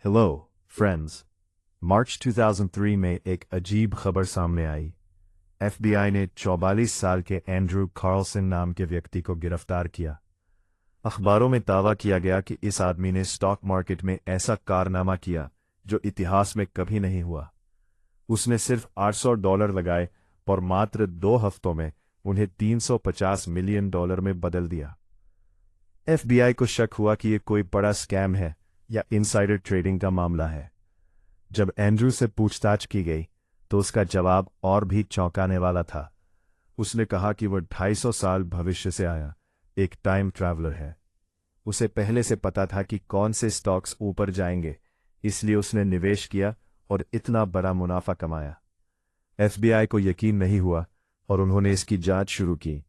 Hello friends. मार्च 2003 में एक अजीब खबर सामने आई। एफबीआई ने 44 साल के एंड्रू कार्लसन नाम के व्यक्ति को गिरफ्तार किया। अखबारों में दावा किया गया कि इस आदमी ने स्टॉक मार्केट में ऐसा कारनामा किया जो इतिहास में कभी नहीं हुआ। उसने सिर्फ $800 लगाए और मात्र 2 हफ्तों में उन्हें $350 मिलियन में बदल दिया। एफबीआई को शक हुआ कि यह कोई बड़ा स्कैम है या इनसाइडर ट्रेडिंग का मामला है। जब एंड्रू से पूछताछ की गई तो उसका जवाब और भी चौंकाने वाला था। उसने कहा कि वह 250 साल भविष्य से आया एक टाइम ट्रैवलर है। उसे पहले से पता था कि कौन से स्टॉक्स ऊपर जाएंगे, इसलिए उसने निवेश किया और इतना बड़ा मुनाफा कमाया। एफबीआई को यकीन नहीं हुआ और उन्होंने इसकी जांच शुरू की।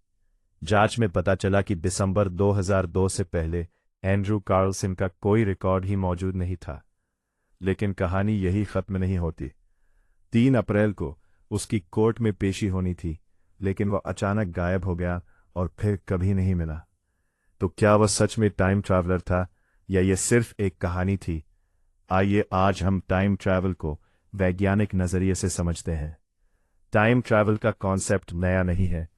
जांच में पता चला कि दिसंबर 2002 से पहले एंड्रू कार्लसन का कोई रिकॉर्ड ही मौजूद नहीं था। लेकिन कहानी यही खत्म नहीं होती। 3 अप्रैल को उसकी कोर्ट में पेशी होनी थी, लेकिन वह अचानक गायब हो गया और फिर कभी नहीं मिला। तो क्या वह सच में टाइम ट्रैवलर था या यह सिर्फ एक कहानी थी? आइए आज हम टाइम ट्रैवल को वैज्ञानिक नजरिए से समझते हैं। टाइम ट्रैवल का कॉन्सेप्ट नया नहीं है।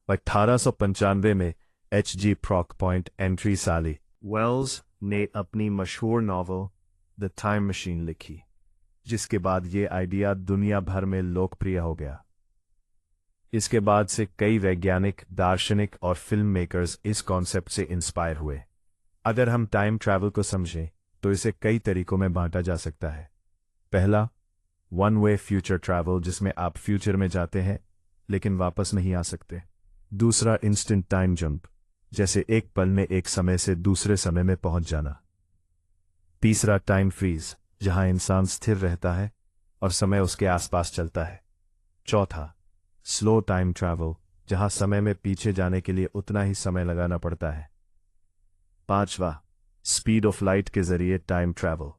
1895 में H.G. पॉइंट एंट्री साली वेल्स ने अपनी मशहूर नॉवल द टाइम मशीन लिखी, जिसके बाद ये आइडिया दुनिया भर में लोकप्रिय हो गया। इसके बाद से कई वैज्ञानिक, दार्शनिक और फिल्म मेकर्स इस कॉन्सेप्ट से इंस्पायर हुए। अगर हम टाइम ट्रैवल को समझें तो इसे कई तरीकों में बांटा जा सकता है। पहला, वन वे फ्यूचर ट्रैवल, जिसमें आप फ्यूचर में जाते हैं लेकिन वापस नहीं आ सकते। दूसरा, इंस्टेंट टाइम जंप, जैसे एक पल में एक समय से दूसरे समय में पहुंच जाना। तीसरा, टाइम फ्रीज, जहां इंसान स्थिर रहता है और समय उसके आसपास चलता है। चौथा, स्लो टाइम ट्रैवल, जहां समय में पीछे जाने के लिए उतना ही समय लगाना पड़ता है। पांचवा, स्पीड ऑफ लाइट के जरिए टाइम ट्रैवल।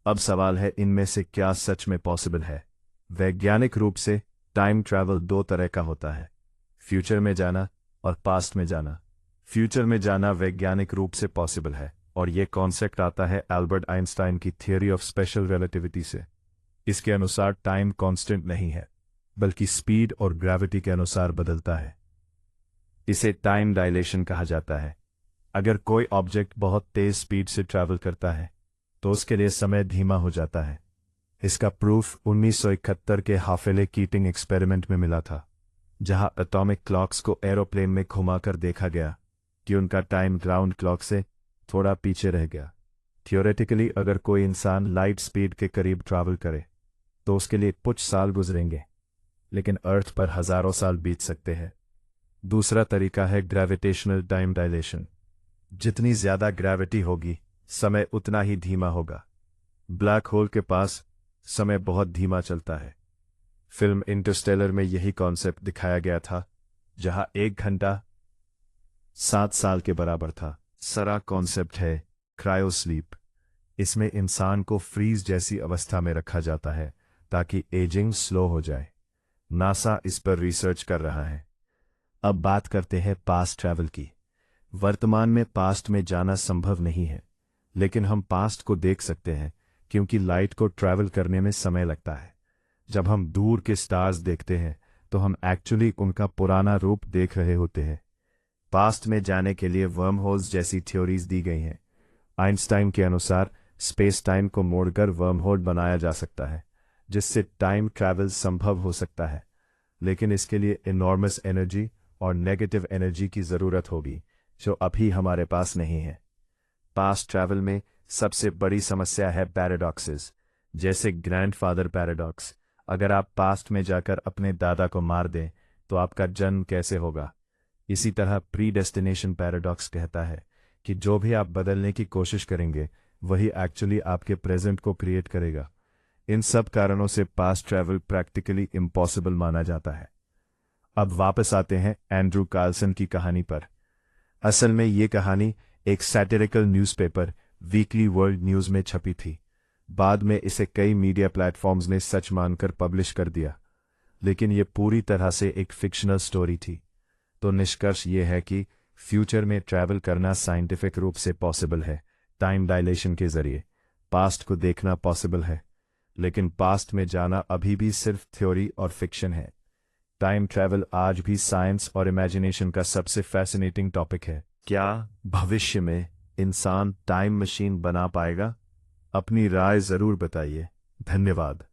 अब सवाल है, इनमें से क्या सच में पॉसिबल है? वैज्ञानिक रूप से टाइम ट्रैवल 2 तरह का होता है, फ्यूचर में जाना और पास्ट में जाना। फ्यूचर में जाना वैज्ञानिक रूप से पॉसिबल है और यह कॉन्सेप्ट आता है एल्बर्ट आइंस्टाइन की थियरी ऑफ स्पेशल रिलेटिविटी से। इसके अनुसार टाइम कांस्टेंट नहीं है, बल्कि स्पीड और ग्रेविटी के अनुसार बदलता है। इसे टाइम डायलेशन कहा जाता है। अगर कोई ऑब्जेक्ट बहुत तेज स्पीड से ट्रैवल करता है तो उसके लिए समय धीमा हो जाता है। इसका प्रूफ 1971 के हाफेले कीटिंग एक्सपेरिमेंट में मिला था, जहां एटॉमिक क्लॉक्स को एरोप्लेन में घुमाकर देखा गया कि उनका टाइम ग्राउंड क्लॉक से थोड़ा पीछे रह गया। थियोरेटिकली अगर कोई इंसान लाइट स्पीड के करीब ट्रैवल करे तो उसके लिए कुछ साल गुजरेंगे, लेकिन अर्थ पर हजारों साल बीत सकते हैं। दूसरा तरीका है ग्रेविटेशनल टाइम डायलेशन। जितनी ज्यादा ग्रेविटी होगी, समय उतना ही धीमा होगा। ब्लैक होल के पास समय बहुत धीमा चलता है। फिल्म इंटरस्टेलर में यही कॉन्सेप्ट दिखाया गया था, जहां 1 घंटा 7 साल के बराबर था। सारा कॉन्सेप्ट है क्रायोस्लीप। इसमें इंसान को फ्रीज जैसी अवस्था में रखा जाता है ताकि एजिंग स्लो हो जाए। नासा इस पर रिसर्च कर रहा है। अब बात करते हैं पास्ट ट्रैवल की। वर्तमान में पास्ट में जाना संभव नहीं है, लेकिन हम पास्ट को देख सकते हैं क्योंकि लाइट को ट्रैवल करने में समय लगता है। जब हम दूर के स्टार्स देखते हैं तो हम एक्चुअली उनका पुराना रूप देख रहे होते हैं। पास्ट में जाने के लिए वर्म होल्स जैसी थ्योरीज दी गई हैं। आइंस्टाइन के अनुसार स्पेस टाइम को मोड़कर वर्म होल बनाया जा सकता है, जिससे टाइम ट्रैवल संभव हो सकता है, लेकिन इसके लिए इनॉर्मस एनर्जी और नेगेटिव एनर्जी की जरूरत होगी, जो अभी हमारे पास नहीं है। पास्ट ट्रैवल में सबसे बड़ी समस्या है पैराडॉक्सेस, जैसे ग्रैंडफादर पैराडॉक्स। अगर आप पास्ट में जाकर अपने दादा को मार दें तो आपका जन्म कैसे होगा? इसी तरह प्रीडेस्टिनेशन पैराडॉक्स कहता है कि जो भी आप बदलने की कोशिश करेंगे वही एक्चुअली आपके प्रेजेंट को क्रिएट करेगा। इन सब कारणों से पास्ट ट्रैवल प्रैक्टिकली इम्पॉसिबल माना जाता है। अब वापस आते हैं एंड्रू कार्लसन की कहानी पर। असल में ये कहानी एक सैटिरिकल न्यूज़पेपर वीकली वर्ल्ड न्यूज में छपी थी। बाद में इसे कई मीडिया प्लेटफॉर्म्स ने सच मानकर पब्लिश कर दिया, लेकिन ये पूरी तरह से एक फिक्शनल स्टोरी थी। तो निष्कर्ष ये है कि फ्यूचर में ट्रैवल करना साइंटिफिक रूप से पॉसिबल है, टाइम डायलेशन के जरिए। पास्ट को देखना पॉसिबल है, लेकिन पास्ट में जाना अभी भी सिर्फ थ्योरी और फिक्शन है। टाइम ट्रैवल आज भी साइंस और इमेजिनेशन का सबसे फैसिनेटिंग टॉपिक है। क्या भविष्य में इंसान टाइम मशीन बना पाएगा? अपनी राय ज़रूर बताइए। धन्यवाद।